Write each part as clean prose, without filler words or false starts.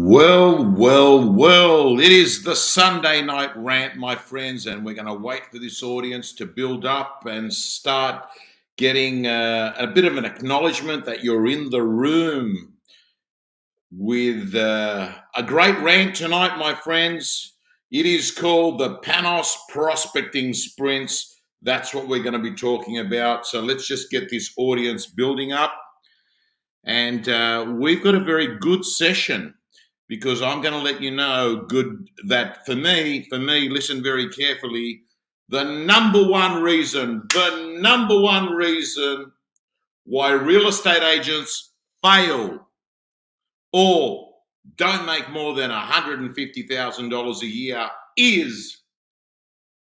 Well, it is the Sunday night rant, my friends, and we're going to wait for this audience to build up and start getting a bit of an acknowledgement that you're in the room with a great rant tonight, my friends. It is called the Panos Prospecting Sprints. That's what we're going to be talking about. So let's just get this audience building up. And we've got a very good session, because I'm going to let you know that for me, listen very carefully, the number one reason why real estate agents fail or don't make more than $150,000 a year is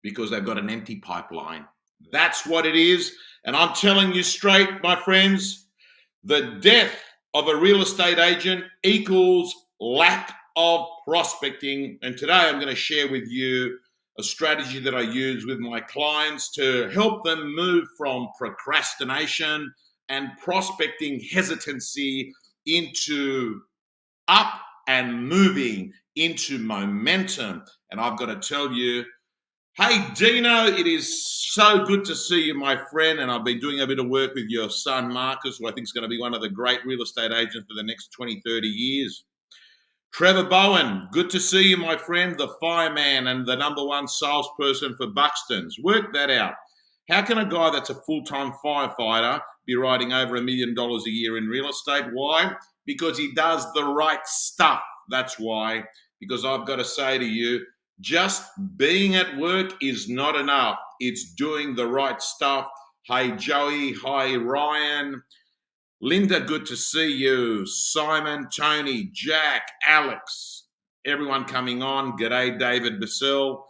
because they've got an empty pipeline. That's what it is. And I'm telling you straight, my friends, the death of a real estate agent equals lack of prospecting. And today I'm going to share with you a strategy that I use with my clients to help them move from procrastination and prospecting hesitancy into up and moving into momentum. And I've got to tell you, hey, Dino, it is so good to see you, my friend. And I've been doing a bit of work with your son, Marcus, who I think is going to be one of the great real estate agents for the next 20, 30 years. Trevor Bowen, good to see you, my friend, the fireman and the number one salesperson for Buxton's. Work that out. How can a guy that's a full-time firefighter be writing over $1 million a year in real estate? Why? Because he does the right stuff. That's why. Because I've got to say to you, just being at work is not enough. It's doing the right stuff. Hey, Joey. Hi, Ryan. Linda, good to see you. Simon, Tony, Jack, Alex, everyone coming on. G'day, David Bassell.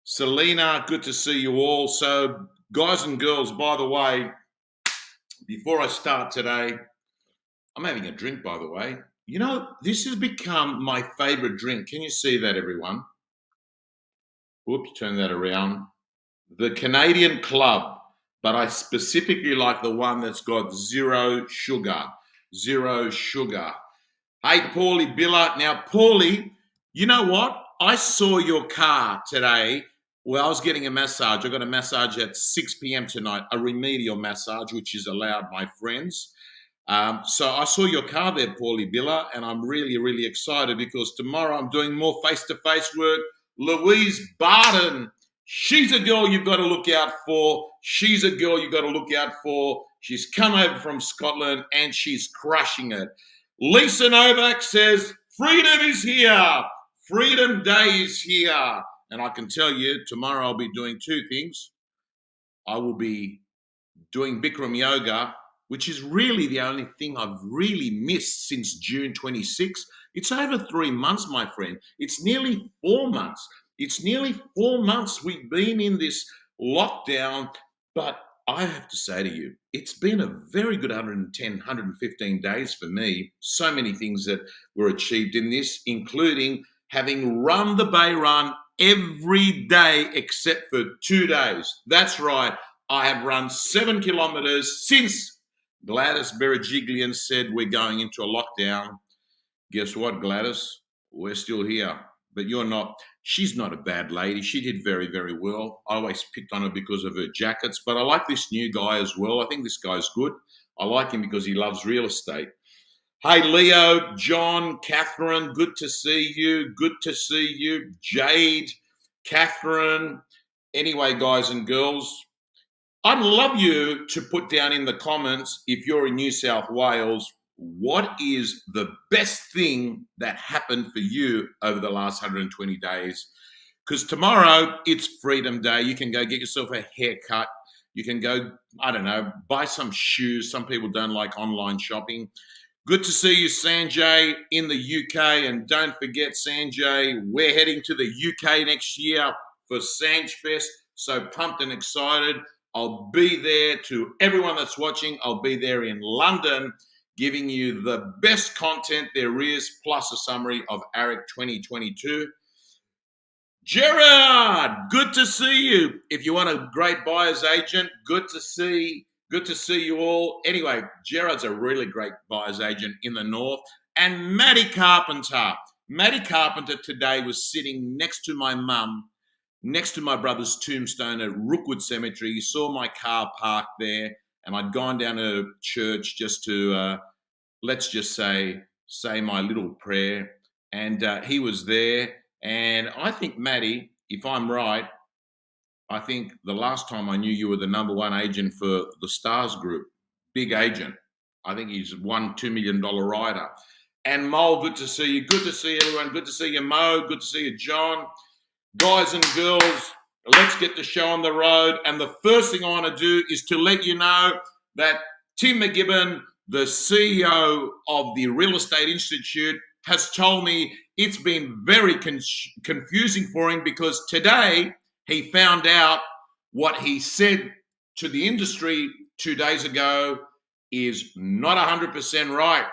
Selena, good to see you all. So, guys and girls, by the way, before I start today, I'm having a drink, by the way. You know, this has become my favorite drink. Can you see that, everyone? Whoops, turn that around. The Canadian Club, but I specifically like the one that's got zero sugar. Zero sugar. Hey, Paulie Biller. Now, Paulie, you know what? I saw your car today. Well, I was getting a massage. I got a massage at 6 p.m. tonight, a remedial massage, which is allowed, my friends. So I saw your car there, Paulie Biller, and I'm really, really excited because tomorrow I'm doing more face-to-face work. Louise Barton, she's a girl you've got to look out for. She's a girl you've got to look out for. She's come over from Scotland and she's crushing it. Lisa Novak says, freedom is here. Freedom Day is here. And I can tell you, tomorrow I'll be doing two things. I will be doing Bikram yoga, which is really the only thing I've really missed since June 26. It's over 3 months, my friend. It's nearly 4 months. It's nearly 4 months we've been in this lockdown. But I have to say to you, it's been a very good 110, 115 days for me. So many things that were achieved in this, including having run the Bay Run every day except for 2 days. That's right. I have run 7 kilometers since Gladys Berejiklian said we're going into a lockdown. Guess what, Gladys? We're still here, but you're not. She's not a bad lady. She did very, very well. I always picked on her because of her jackets, but I like this new guy as well. I think this guy's good. I like him because he loves real estate. Hey, Leo, John, Catherine, good to see you. Good to see you. Jade, Catherine. Anyway, guys and girls, I'd love you to put down in the comments, if you're in New South Wales, what is the best thing that happened for you over the last 120 days? Because tomorrow it's Freedom Day. You can go get yourself a haircut. You can go, I don't know, buy some shoes. Some people don't like online shopping. Good to see you, Sanjay, in the UK. And don't forget, Sanjay, we're heading to the UK next year for Sanjfest. So pumped and excited. I'll be there. To everyone that's watching, I'll be there in London, giving you the best content there is, plus a summary of ARIC 2022. Gerard, good to see you. If you want a great buyer's agent, good to see you all. Anyway, Gerard's a really great buyer's agent in the north. And Matty Carpenter today was sitting next to my mum, next to my brother's tombstone at Rookwood Cemetery. He saw my car parked there, and I'd gone down to church just to, let's just say my little prayer. And he was there. And I think, Matty, if I'm right, I think the last time I knew you were the #1 agent for the Stars Group. Big agent. I think he's won $2 million rider. And Mole, good to see you. Good to see everyone. Good to see you, Mo. Good to see you, John. Guys and girls, let's get the show on the road. And the first thing I want to do is to let you know that Tim McGibbon, the CEO of the Real Estate Institute, has told me it's been very confusing for him because today he found out what he said to the industry 2 days ago is not 100% right.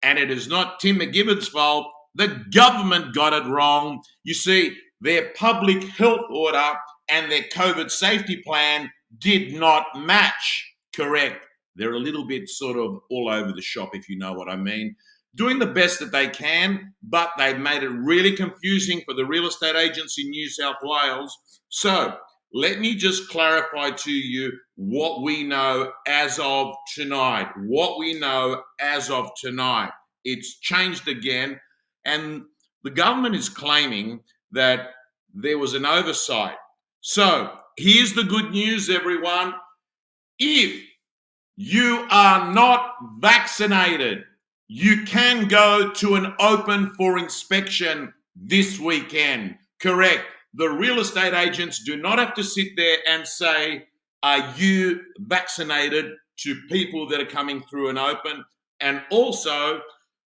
And it is not Tim McGibbon's fault. The government got it wrong. You see, their public health order and their COVID safety plan did not match. Correct. They're a little bit sort of all over the shop, if you know what I mean. Doing the best that they can, but they've made it really confusing for the real estate agents in New South Wales. So let me just clarify to you what we know as of tonight. What we know as of tonight. It's changed again. And the government is claiming that there was an oversight. So here's the good news, everyone. If you are not vaccinated, you can go to an open for inspection this weekend. Correct. The real estate agents do not have to sit there and say, are you vaccinated, to people that are coming through an open. And also,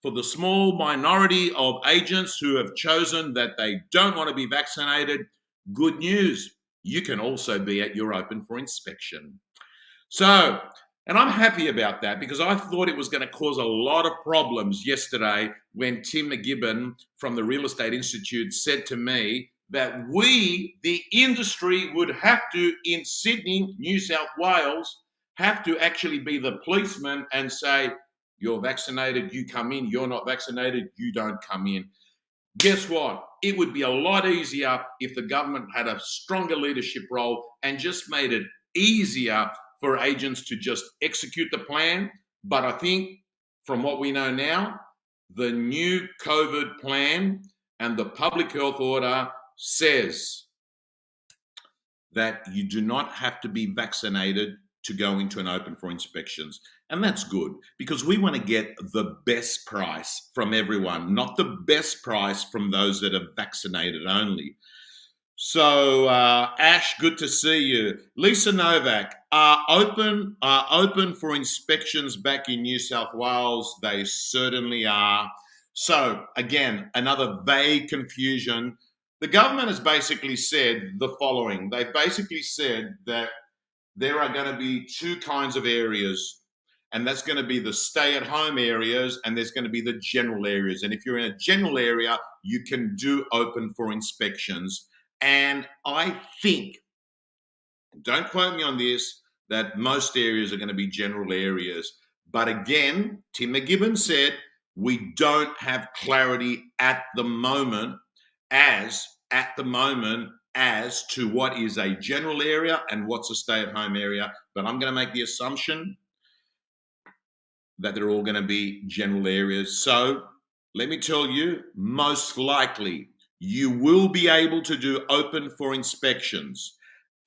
for the small minority of agents who have chosen that they don't want to be vaccinated, good news. You can also be at your open for inspection. So, and I'm happy about that because I thought it was going to cause a lot of problems yesterday when Tim McGibbon from the Real Estate Institute said to me that we, the industry, would have to, in Sydney, New South Wales, have to actually be the policeman and say, you're vaccinated, you come in. You're not vaccinated, you don't come in. Guess what? It would be a lot easier if the government had a stronger leadership role and just made it easier for agents to just execute the plan. But I think from what we know now, the new COVID plan and the public health order says that you do not have to be vaccinated to go into an open for inspections. And that's good because we want to get the best price from everyone, not the best price from those that are vaccinated only. So, Ash, good to see you. Lisa Novak, are open for inspections back in New South Wales? They certainly are. So, again, another vague confusion. The government has basically said the following. They've basically said that there are going to be two kinds of areas, and that's going to be the stay-at-home areas, and there's going to be the general areas. And if you're in a general area, you can do open for inspections. And I think, don't quote me on this, that most areas are going to be general areas. But again, Tim McGibbon said, we don't have clarity at the moment as to what is a general area and what's a stay-at-home area. But I'm going to make the assumption that they're all going to be general areas. So let me tell you, most likely you will be able to do open for inspections,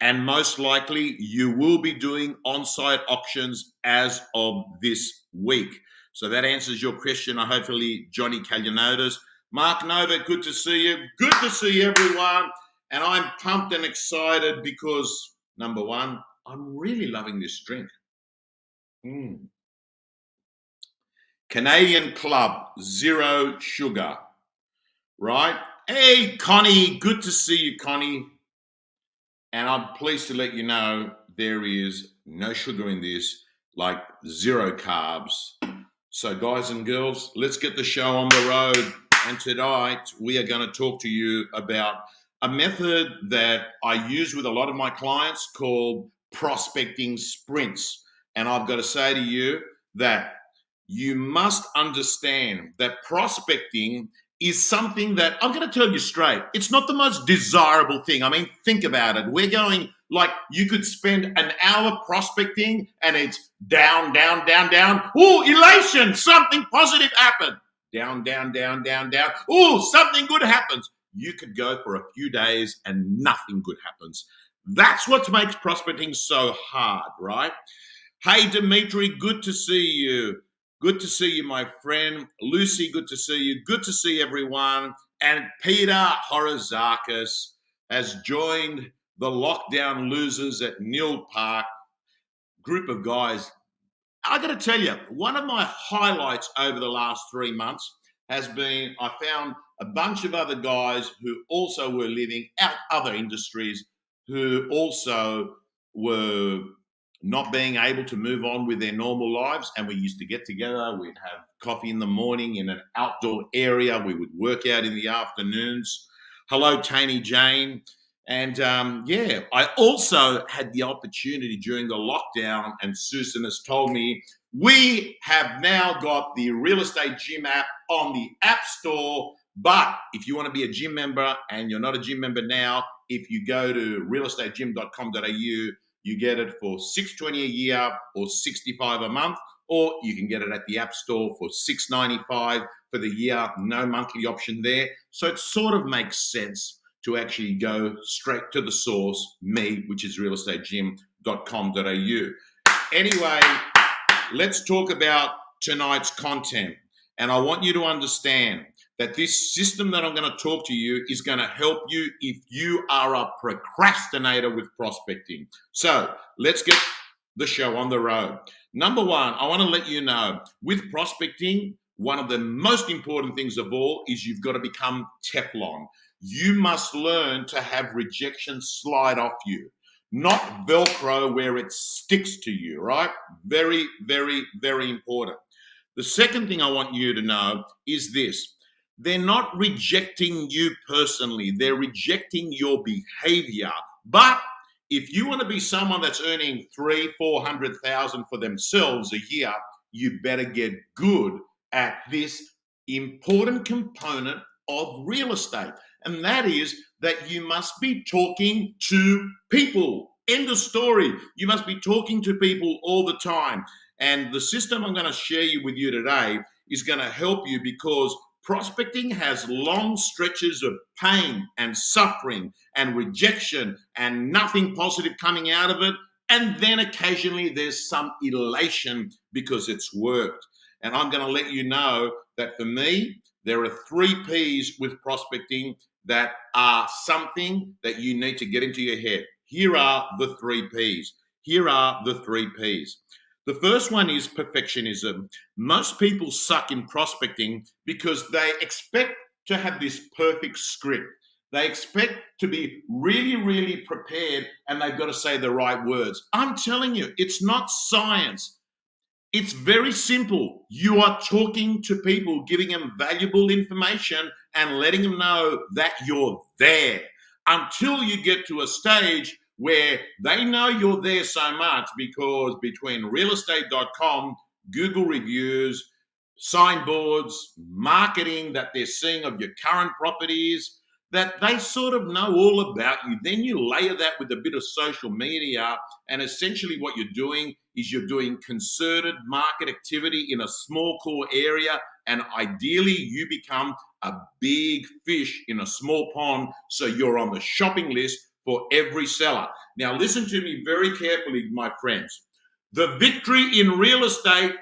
and most likely you will be doing on-site auctions as of this week. So that answers your question. Hopefully, Johnny Kalyanotis. Mark Nova, good to see you. Good to see everyone. And I'm pumped and excited because, number one, I'm really loving this drink. Canadian Club, zero sugar, right? Hey, Connie, good to see you, Connie. And I'm pleased to let you know there is no sugar in this, like zero carbs. So guys and girls, let's get the show on the road. And tonight we are going to talk to you about a method that I use with a lot of my clients called prospecting sprints. And I've got to say to you that you must understand that prospecting is something that I'm going to tell you straight. It's not the most desirable thing. I mean, think about it. We're going like you could spend an hour prospecting and it's down, down, down, down. Oh, elation. Something positive happened. Down, down, down, down, down. Oh, something good happens. You could go for a few days and nothing good happens. That's what makes prospecting so hard, right? Hey, Dimitri, good to see you. Good to see you, my friend. Lucy, good to see you. Good to see everyone. And Peter Horizakis has joined the lockdown losers at Neil Park. Group of guys. I got to tell you, one of my highlights over the last 3 months has been I found a bunch of other guys who also were living out other industries who also were not being able to move on with their normal lives. And we used to get together, we'd have coffee in the morning in an outdoor area, we would work out in the afternoons. Hello, Tony Jane. And I also had the opportunity during the lockdown, and Susan has told me, we have now got the Real Estate Gym app on the App Store. But if you want to be a gym member and you're not a gym member now, if you go to realestategym.com.au, you get it for $6.20 a year or $65 a month, or you can get it at the App Store for $6.95 for the year, no monthly option there. So it sort of makes sense to actually go straight to the source, me, which is realestategym.com.au. Anyway, let's talk about tonight's content. And I want you to understand that this system that I'm going to talk to you is going to help you if you are a procrastinator with prospecting. So let's get the show on the road. Number one, I want to let you know with prospecting, one of the most important things of all is you've got to become Teflon. You must learn to have rejection slide off you, not Velcro where it sticks to you, right? Very, very, very important. The second thing I want you to know is this. They're not rejecting you personally. They're rejecting your behavior. But if you want to be someone that's earning $300,000-400,000 for themselves a year, you better get good at this important component of real estate. And that is that you must be talking to people. End of story. You must be talking to people all the time. And the system I'm going to share with you today is going to help you because prospecting has long stretches of pain and suffering and rejection and nothing positive coming out of it. And then occasionally there's some elation because it's worked. And I'm going to let you know that for me, there are 3 P's with prospecting that are something that you need to get into your head. Here are the 3 P's. Here are the 3 P's. The first one is perfectionism. Most people suck in prospecting because they expect to have this perfect script. They expect to be really, really prepared and they've got to say the right words. I'm telling you, it's not science. It's very simple. You are talking to people, giving them valuable information and letting them know that you're there until you get to a stage where they know you're there so much because between realestate.com, Google reviews, signboards, marketing that they're seeing of your current properties, that they sort of know all about you. Then you layer that with a bit of social media, and essentially what you're doing is you're doing concerted market activity in a small core area, and ideally you become a big fish in a small pond, so you're on the shopping list for every seller. Now listen to me very carefully, my friends. The victory in real estate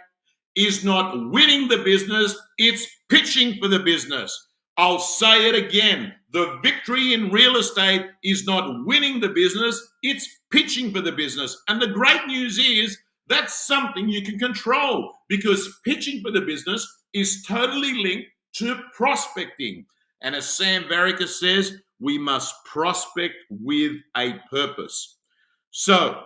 is not winning the business, it's pitching for the business. I'll say it again. The victory in real estate is not winning the business, it's pitching for the business. And the great news is that's something you can control because pitching for the business is totally linked to prospecting. And as Sam Varica says, we must prospect with a purpose. So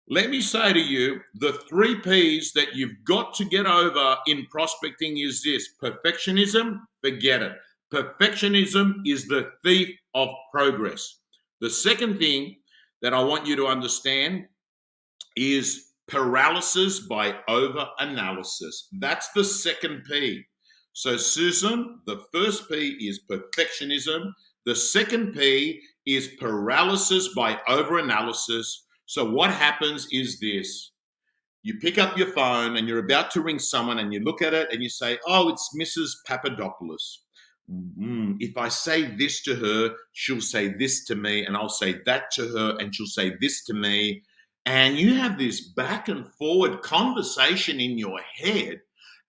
let me say to you, the 3 P's that you've got to get over in prospecting is this. Perfectionism, forget it. Perfectionism is the thief of progress. The second thing that I want you to understand is Paralysis by over-analysis. That's the second P. So, Susan, the first P is perfectionism. The second P is paralysis by over-analysis. So what happens is this. You pick up your phone and you're about to ring someone and you look at it and you say, oh, it's Mrs. Papadopoulos. If I say this to her, she'll say this to me, and I'll say that to her, and she'll say this to me. And you have this back and forward conversation in your head,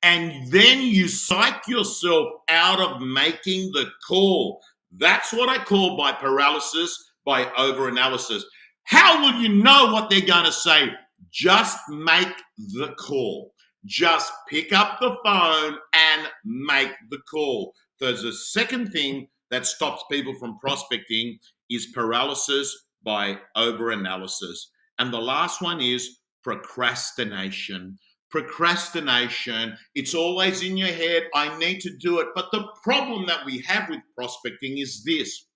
and then you psych yourself out of making the call. That's what I call by paralysis by overanalysis. How will you know what they're going to say? Just make the call. Just pick up the phone and make the call. There's a second thing that stops people from prospecting is paralysis by overanalysis. And the last one is procrastination. Procrastination, it's always in your head, I need to do it. But the problem that we have with prospecting is this.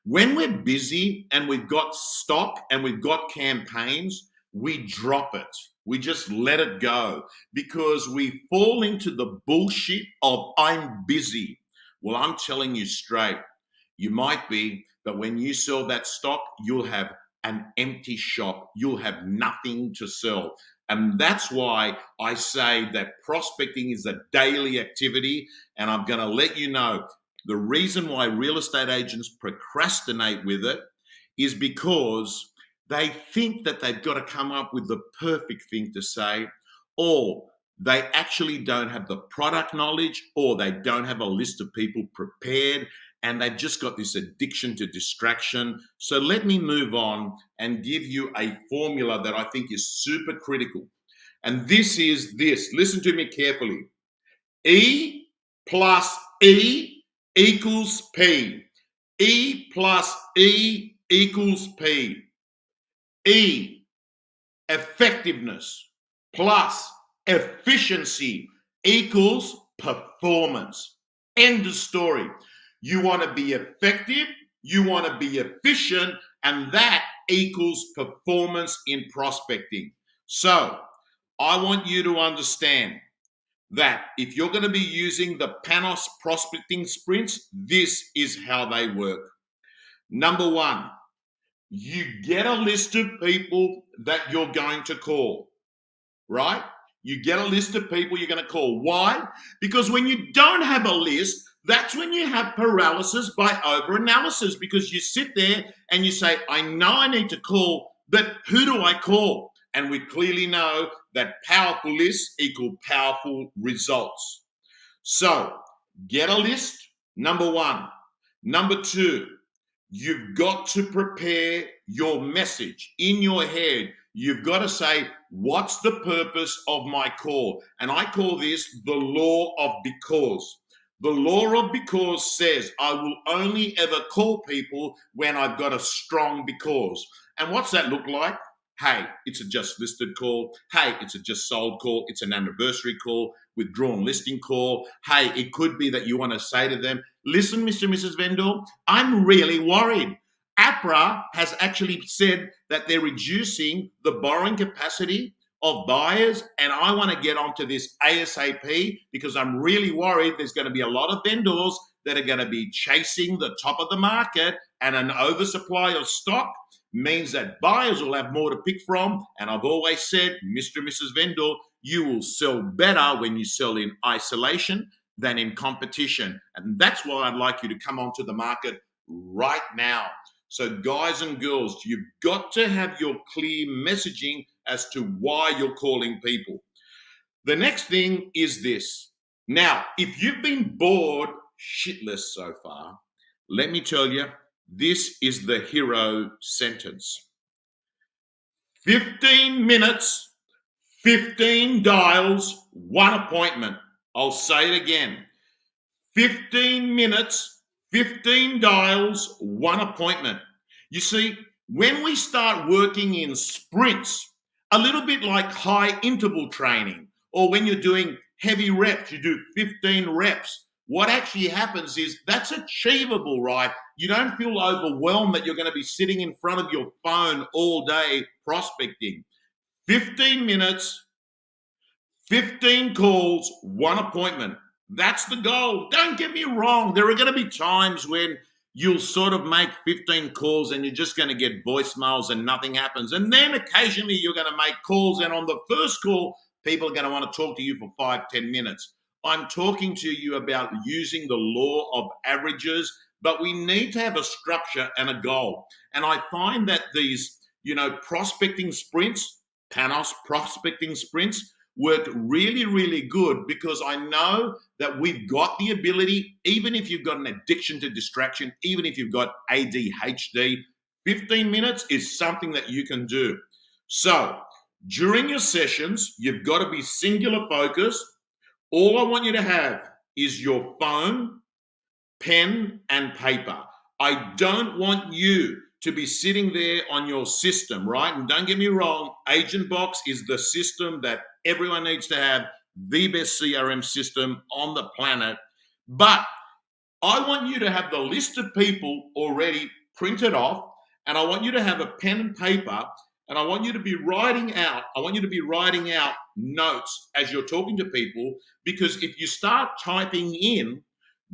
When we're busy and we've got stock and we've got campaigns, we drop it. We just let it go because we fall into the bullshit of I'm busy. Well, I'm telling you straight, you might be, but when you sell that stock, you'll have an empty shop. You'll have nothing to sell. And that's why I say that prospecting is a daily activity. And I'm going to let you know the reason why real estate agents procrastinate with it is because they think that they've got to come up with the perfect thing to say, or they actually don't have the product knowledge, or they don't have a list of people prepared, and they've just got this addiction to distraction. So let me move on and give you a formula that I think is super critical. And this is this. Listen to me carefully. E plus E equals P. E plus E equals P. E, effectiveness plus efficiency equals performance. End of story. You want to be effective, you want to be efficient, and that equals performance in prospecting. So, I want you to understand that if you're going to be using the Panos prospecting sprints, this is how they work. Number one, you get a list of people that you're going to call, right? You get a list of people you're going to call. Why? Because when you don't have a list, that's when you have paralysis by overanalysis, because you sit there and you say, I know I need to call, but who do I call? And we clearly know that powerful lists equal powerful results. So get a list, number one. Number two, you've got to prepare your message in your head. You've got to say, what's the purpose of my call? And I call this the law of because. The law of because says I will only ever call people when I've got a strong because. And what's that look like? Hey, it's a just listed call. Hey, it's a just sold call. It's an anniversary call, withdrawn listing call. Hey, it could be that you want to say to them, listen, Mr. and Mrs. Vendor, I'm really worried. APRA has actually said that they're reducing the borrowing capacity of buyers, and I want to get onto this ASAP because I'm really worried there's going to be a lot of vendors that are going to be chasing the top of the market, and an oversupply of stock means that buyers will have more to pick from. And I've always said, Mr. and Mrs. Vendor, you will sell better when you sell in isolation than in competition. And that's why I'd like you to come onto the market right now. So guys and girls, you've got to have your clear messaging as to why you're calling people. The next thing is this. Now, if you've been bored shitless so far, let me tell you, this is the hero sentence. 15 minutes, 15 dials, one appointment. I'll say it again. 15 minutes, 15 dials, one appointment. You see, when we start working in sprints, a little bit like high interval training, or when you're doing heavy reps, you do 15 reps. What actually happens is that's achievable, right? You don't feel overwhelmed that you're going to be sitting in front of your phone all day prospecting. 15 minutes, 15 calls, one appointment. That's the goal. Don't get me wrong. There are going to be times when you'll sort of make 15 calls and you're just going to get voicemails and nothing happens. And then occasionally you're going to make calls, and on the first call, people are going to want to talk to you for 5-10 minutes. I'm talking to you about using the law of averages, but we need to have a structure and a goal. And I find that these, prospecting sprints, Panos prospecting sprints, work really, really good, because I know that we've got the ability, even if you've got an addiction to distraction, even if you've got ADHD, 15 minutes is something that you can do. So during your sessions, you've got to be singular focused. All I want you to have is your phone, pen, and paper. I don't want you to be sitting there on your system, right? And don't get me wrong, Agent Box is the system that everyone needs to have, the best CRM system on the planet. But I want you to have the list of people already printed off, and I want you to have a pen and paper, and I want you to be writing out notes as you're talking to people, because if you start typing in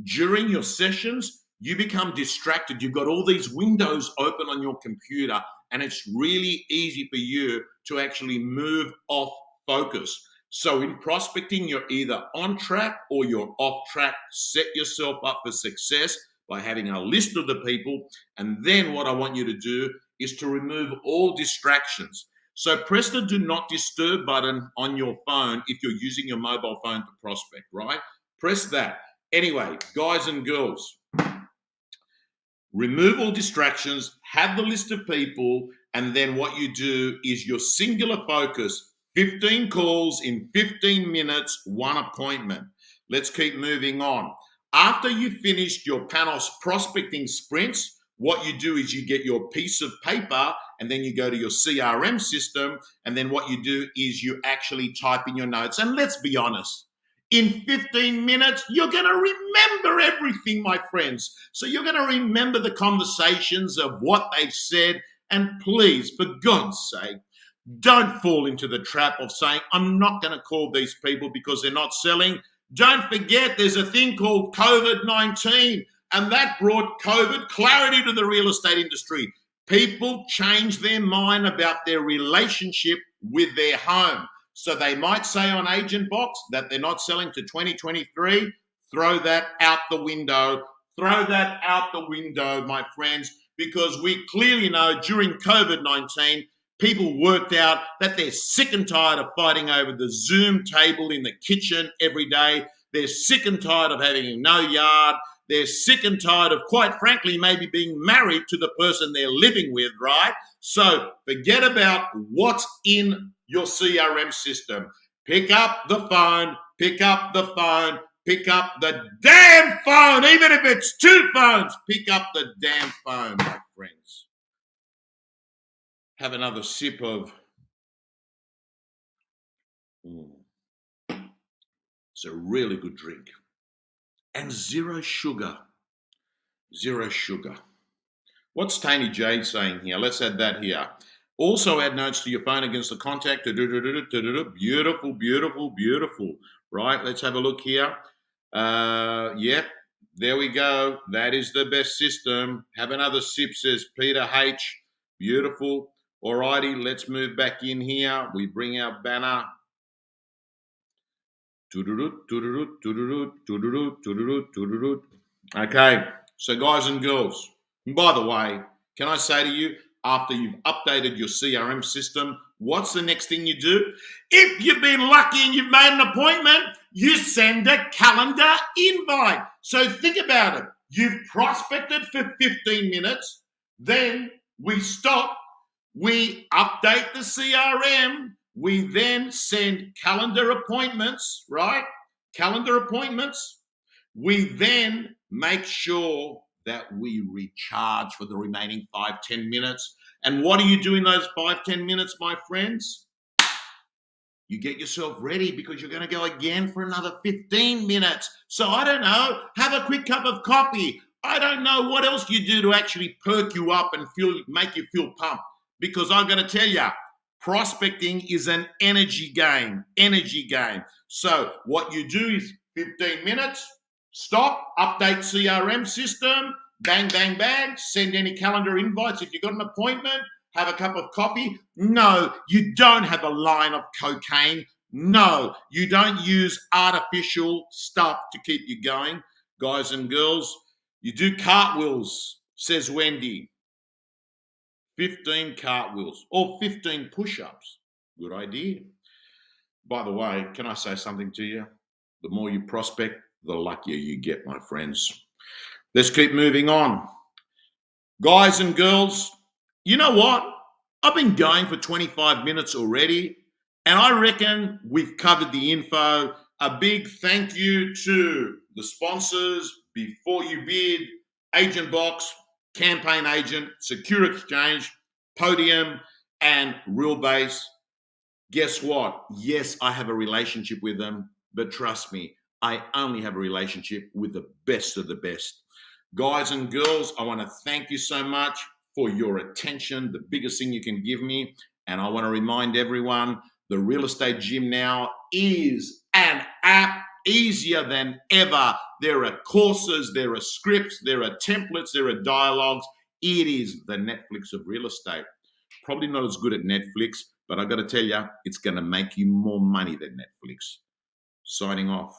during your sessions, you become distracted. You've got all these windows open on your computer, and it's really easy for you to actually move off focus. So in prospecting, you're either on track or you're off track. Set yourself up for success by having a list of the people. And then what I want you to do is to remove all distractions. So press the do not disturb button on your phone if you're using your mobile phone to prospect, right? Press that. Anyway, guys and girls, remove all distractions, have the list of people, and then what you do is your singular focus, 15 calls in 15 minutes, one appointment. Let's keep moving on. After you've finished your Panos prospecting sprints, what you do is you get your piece of paper, and then you go to your CRM system, and then what you do is you actually type in your notes. And let's be honest, in 15 minutes, you're going to remember everything, my friends. So you're going to remember the conversations of what they've said. And please, for God's sake, don't fall into the trap of saying, I'm not going to call these people because they're not selling. Don't forget, there's a thing called COVID-19, and that brought COVID clarity to the real estate industry. People change their mind about their relationship with their home. So they might say on Agent Box that they're not selling to 2023. Throw that out the window. Throw that out the window, my friends, because we clearly know during COVID-19, people worked out that they're sick and tired of fighting over the Zoom table in the kitchen every day. They're sick and tired of having no yard. They're sick and tired of, quite frankly, maybe being married to the person they're living with, right? So forget about what's in your CRM system. Pick up the phone, pick up the phone, pick up the damn phone, even if it's 2 phones. Pick up the damn phone, my friends. Have another sip of... It's a really good drink. And zero sugar. Zero sugar. What's Tiny Jade saying here? Let's add that here. Also add notes to your phone against the contact. Beautiful, beautiful, beautiful. Right, let's have a look here. Yep, there we go. That is the best system. Have another sip, says Peter H. Beautiful. Alrighty, let's move back in here. We bring our banner. Okay, so guys and girls, and by the way, can I say to you, after you've updated your CRM system, what's the next thing you do? If you've been lucky and you've made an appointment, you send a calendar invite. So think about it. You've prospected for 15 minutes, then we stop, we update the CRM, we then send calendar appointments, right? Calendar appointments. We then make sure that we recharge for the remaining 5-10 minutes. And what do you do in those 5-10 minutes, my friends? You get yourself ready because you're going to go again for another 15 minutes. So I don't know, have a quick cup of coffee. I don't know what else you do to actually perk you up and make you feel pumped. Because I'm going to tell you, Prospecting is an energy game. So what you do is 15 minutes, stop, update CRM system, bang, bang, bang, send any calendar invites. If you've got an appointment, have a cup of coffee. No, you don't have a line of cocaine. No, you don't use artificial stuff to keep you going. Guys and girls, you do cartwheels, says Wendy. 15 cartwheels or 15 push-ups. Good idea. By the way, can I say something to you? The more you prospect, the luckier you get, my friends. Let's keep moving on. Guys and girls, you know what? I've been going for 25 minutes already, and I reckon we've covered the info. A big thank you to the sponsors, Before You Bid, Agent Box, Campaign Agent, Secure Exchange, Podium, and Real Base. Guess what? Yes, I have a relationship with them, but trust me, I only have a relationship with the best of the best. Guys and girls, I want to thank you so much for your attention, the biggest thing you can give me. And I want to remind everyone, the Real Estate Gym now is an app, easier than ever. There are courses, there are scripts, there are templates, there are dialogues. It is the Netflix of real estate. Probably not as good at Netflix, but I got to tell you, it's going to make you more money than Netflix. Signing off.